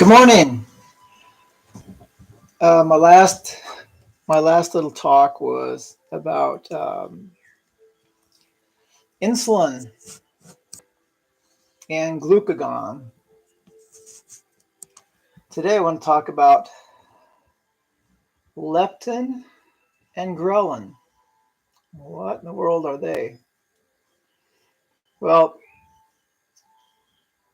Good morning. Uh, my last my last little talk was about insulin and glucagon. Today I want to talk about leptin and ghrelin. What in the world are they? Well,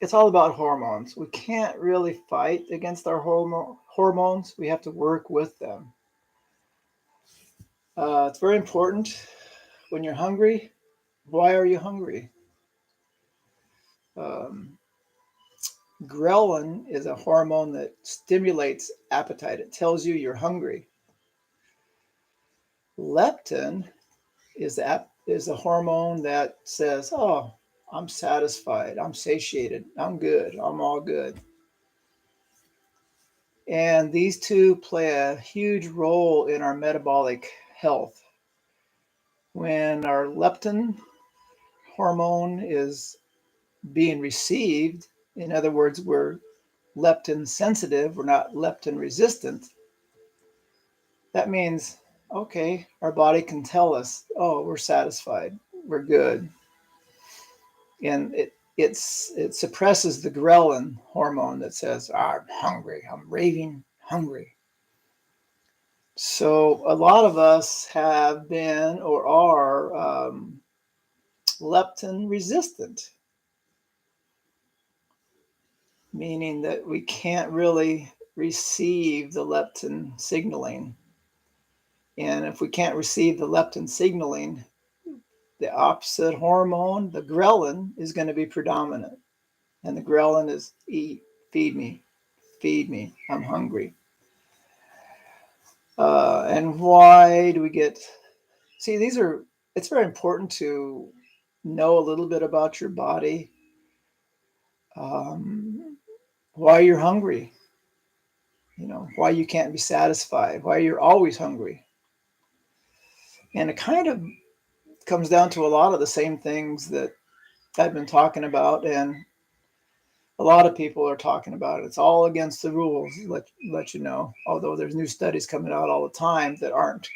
it's all about hormones. We can't really fight against our hormones. We have to work with them. It's very important when you're hungry. Why are you hungry? Um, Ghrelin is a hormone that stimulates appetite. It tells you you're hungry. Leptin is a hormone that says, "Oh, I'm satisfied. I'm satiated. I'm good. I'm all good." And these two play a huge role in our metabolic health. When our leptin hormone is being received, in other words, we're leptin sensitive, we're not leptin resistant. That means, okay, our body can tell us, oh, we're satisfied, we're good. And it suppresses the ghrelin hormone that says, I'm hungry, I'm raving hungry. So a lot of us have been or are leptin resistant, meaning that we can't really receive the leptin signaling. And if we can't receive the leptin signaling, the opposite hormone, the ghrelin, is going to be predominant. And the ghrelin is eat, feed me, I'm hungry. And why do we see, it's very important to know a little bit about your body, why you're hungry, why you can't be satisfied, why you're always hungry. And it kind of comes down to a lot of the same things that I've been talking about, and a lot of people are talking about it. It's all against the rules, let you know. Although there's new studies coming out all the time that aren't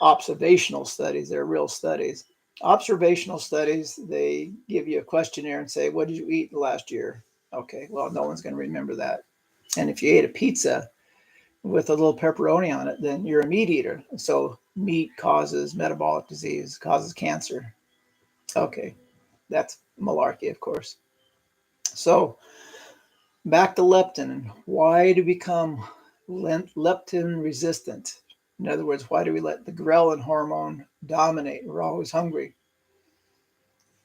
observational studies, they're real studies. Observational studies, they give you a questionnaire and say, what did you eat last year? Okay, well, no one's going to remember that. And if you ate a pizza with a little pepperoni on it, then you're a meat eater. So meat causes metabolic disease, causes cancer. Okay, that's malarkey, of course. So back to leptin. Why do we become leptin resistant? In other words, why do we let the ghrelin hormone dominate? We're always hungry.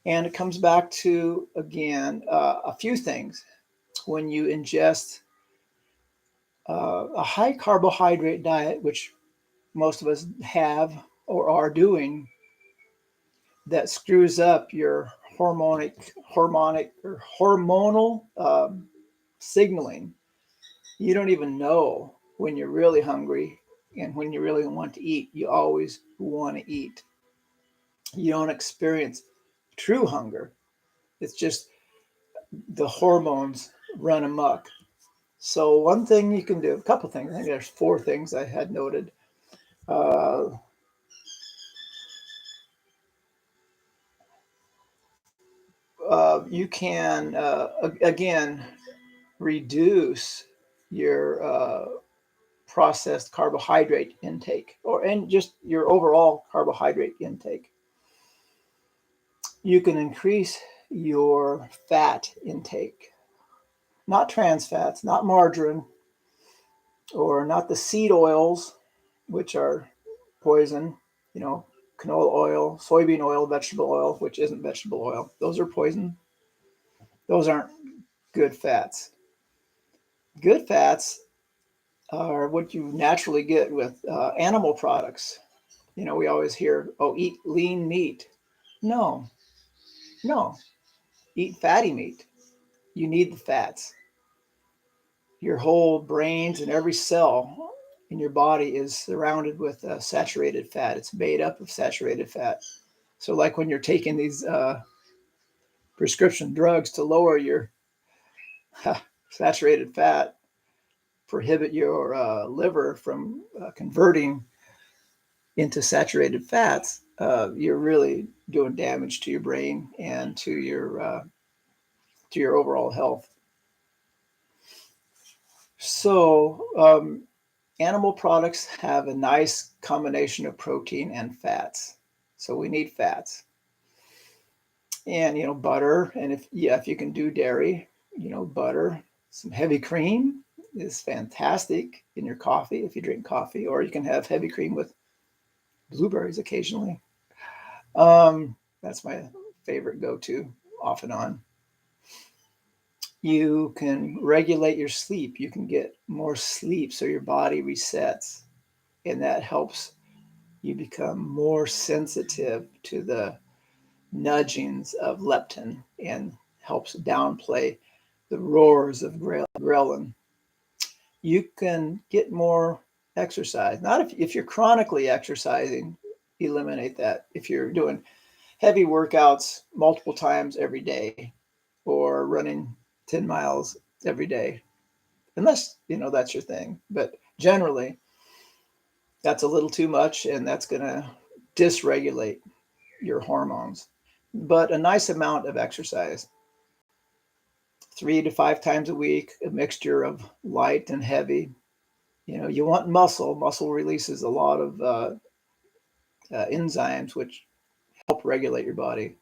And it comes back to, again, a few things. When you ingest a high carbohydrate diet, which most of us have or are doing, that screws up your hormonal signaling. You don't even know when you're really hungry and when you really want to eat. You always want to eat. You don't experience true hunger. It's just the hormones run amok. So one thing you can do, a couple things. I think there's 4 things I had noted. You can again reduce your processed carbohydrate intake, and just your overall carbohydrate intake. You can increase your fat intake, not trans fats, not margarine, or not the seed oils, which are poison, canola oil, soybean oil, vegetable oil, which isn't vegetable oil. Those are poison. Those aren't good fats. Good fats are what you naturally get with animal products. We always hear, oh, eat lean meat. No, no, eat fatty meat. You need the fats. Your whole brains and every cell in your body is surrounded with saturated fat. It's made up of saturated fat. So like when you're taking these prescription drugs to lower your saturated fat prohibit your liver from converting into saturated fats, you're really doing damage to your brain and to your overall health. So animal products have a nice combination of protein and fats. So we need fats. And butter, and if you can do dairy, butter, some heavy cream is fantastic in your coffee if you drink coffee, or you can have heavy cream with blueberries occasionally. That's my favorite go-to off and on. You can regulate your sleep. You can get more sleep so your body resets, and that helps you become more sensitive to the nudgings of leptin and helps downplay the roars of ghrelin. You can get more exercise. Not if you're chronically exercising, eliminate that. If you're doing heavy workouts multiple times every day or running 10 miles every day, unless that's your thing. But generally, that's a little too much, and that's going to dysregulate your hormones. But a nice amount of exercise, 3 to 5 times a week, a mixture of light and heavy. You want muscle. Muscle releases a lot of enzymes which help regulate your body.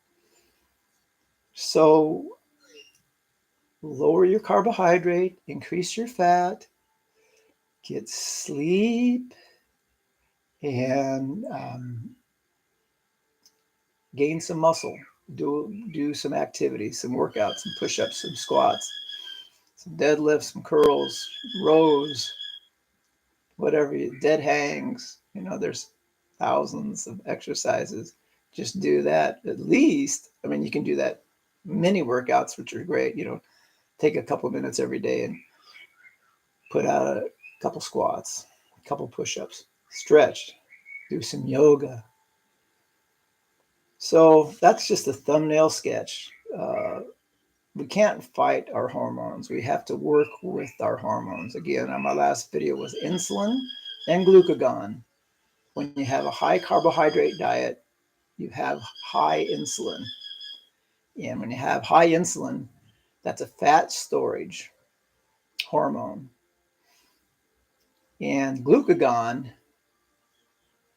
So lower your carbohydrate, increase your fat, get sleep, and gain some muscle. Do some activity, some workouts, some push-ups, some squats, some deadlifts, some curls, rows, whatever, dead hangs. There's thousands of exercises. Just do that at least. I mean, you can do that mini workouts, which are great. Take a couple of minutes every day and put out a couple squats, a couple push-ups, stretch, do some yoga. So that's just a thumbnail sketch. We can't fight our hormones. We have to work with our hormones. Again, on my last video was insulin and glucagon. When you have a high carbohydrate diet, you have high insulin. And when you have high insulin, that's a fat storage hormone. And glucagon,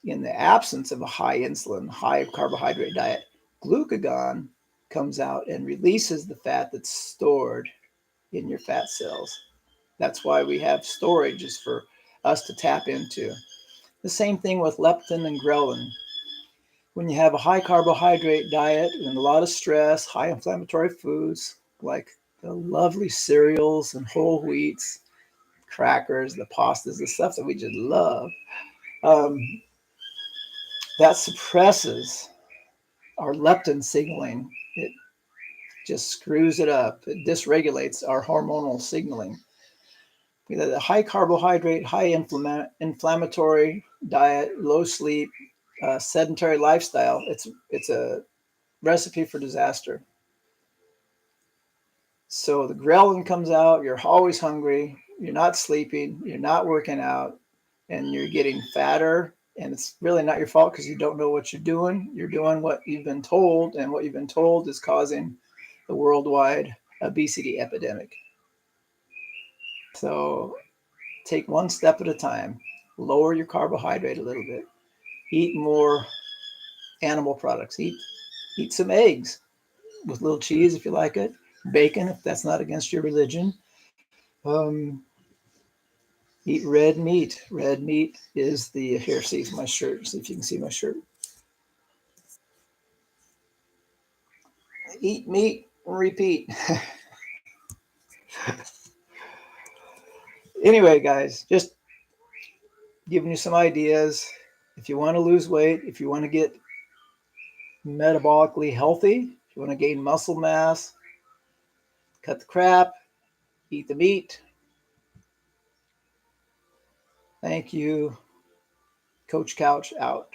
in the absence of a high insulin, high carbohydrate diet, glucagon comes out and releases the fat that's stored in your fat cells. That's why we have storage, is for us to tap into. The same thing with leptin and ghrelin. When you have a high carbohydrate diet and a lot of stress, high inflammatory foods like the lovely cereals and whole wheats, crackers, the pastas, the stuff that we just love, that suppresses our leptin signaling. It just screws it up. It dysregulates our hormonal signaling. The high carbohydrate, high inflammatory diet, low sleep, sedentary lifestyle, it's a recipe for disaster. So the ghrelin comes out, you're always hungry, you're not sleeping, you're not working out, and you're getting fatter. And it's really not your fault because you don't know what you're doing. You're doing what you've been told, and what you've been told is causing the worldwide obesity epidemic. So take one step at a time. Lower your carbohydrate a little bit. Eat more animal products. Eat some eggs with a little cheese if you like it. Bacon if that's not against your religion. Eat red meat. Red meat is the, here, see my shirt. See if you can see my shirt. Eat meat, repeat. Anyway, guys, just giving you some ideas. If you want to lose weight, if you want to get metabolically healthy, if you want to gain muscle mass, cut the crap, eat the meat. Thank you. Coach Couch out.